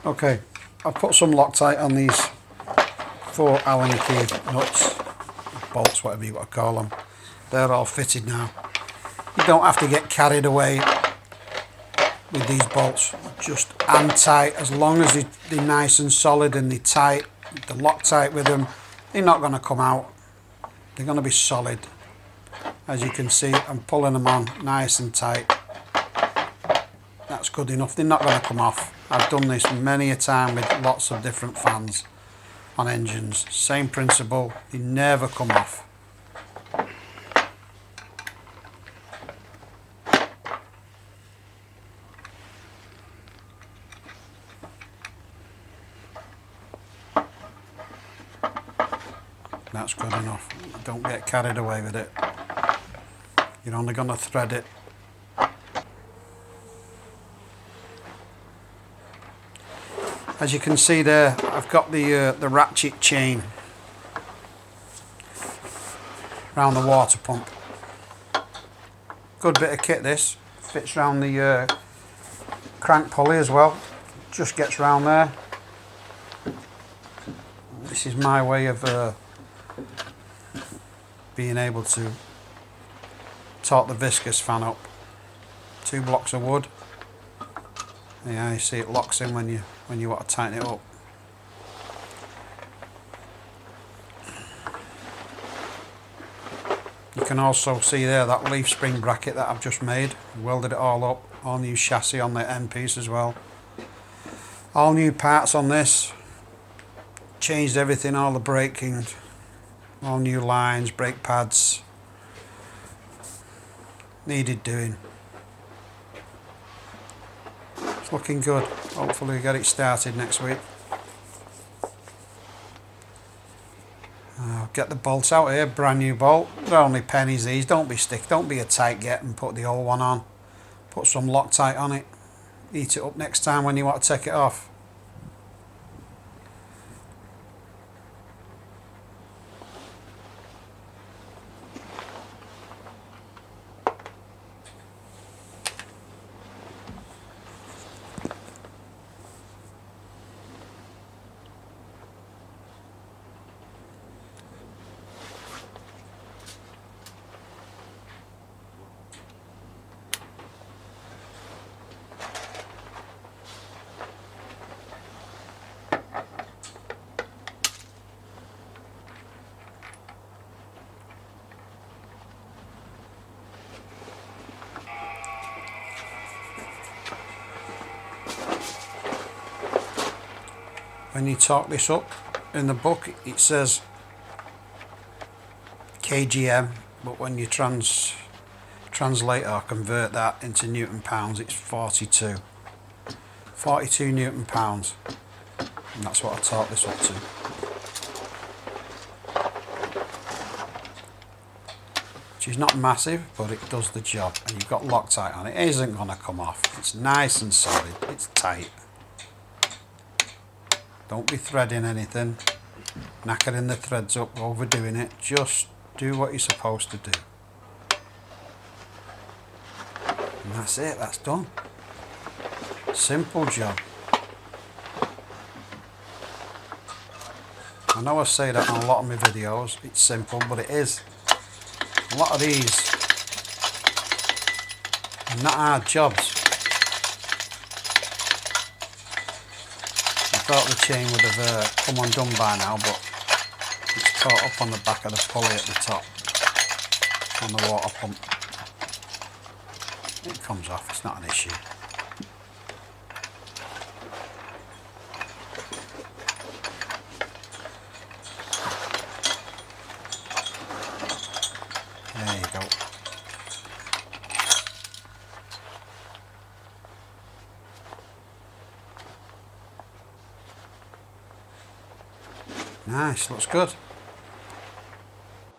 Okay, I've put some Loctite on these 4 Allen key nuts, bolts, whatever you want to call them. They're all fitted now. You don't have to get carried away with these bolts. Just hand tight, as long as they're nice and solid and they're tight, the Loctite with them, they're not going to come out. They're going to be solid. As you can see, I'm pulling them on nice and tight. That's good enough. They're not going to come off. I've done this many a time with lots of different fans on engines. Same principle. They never come off. That's good enough. Don't get carried away with it. You're only going to thread it. As you can see there, I've got the ratchet chain around the water pump. Good bit of kit this. Fits around the crank pulley as well. Just gets round there. This is my way of being able to torque the Viscous fan up. 2 blocks of wood. Yeah, you see it locks in when you want to tighten it up. You can also see there that leaf spring bracket that I've just made. Welded it all up. All new chassis on the end piece as well. All new parts on this. Changed everything, all the braking. All new lines, brake pads. Needed doing. It's looking good. Hopefully we'll get it started next week. Get the bolts out here, brand new bolt. They're only pennies these, don't be a tight get and put the old one on. Put some Loctite on it. Heat it up next time when you want to take it off. When you torque this up in the book, it says kgm, but when you translate or convert that into Newton pounds, it's 42 Newton pounds, and that's what I torque this up to. Which is not massive, but it does the job, and you've got Loctite on it. It isn't going to come off. It's nice and solid. It's tight. Don't be threading anything, knackering the threads up, overdoing it. Just do what you're supposed to do. And that's it, that's done. Simple job. I know I say that on a lot of my videos, it's simple, but it is. A lot of these are not hard jobs. I thought the chain would have come undone by now, but it's caught up on the back of the pulley at the top on the water pump. It comes off, it's not an issue. There you go. Nice, looks good.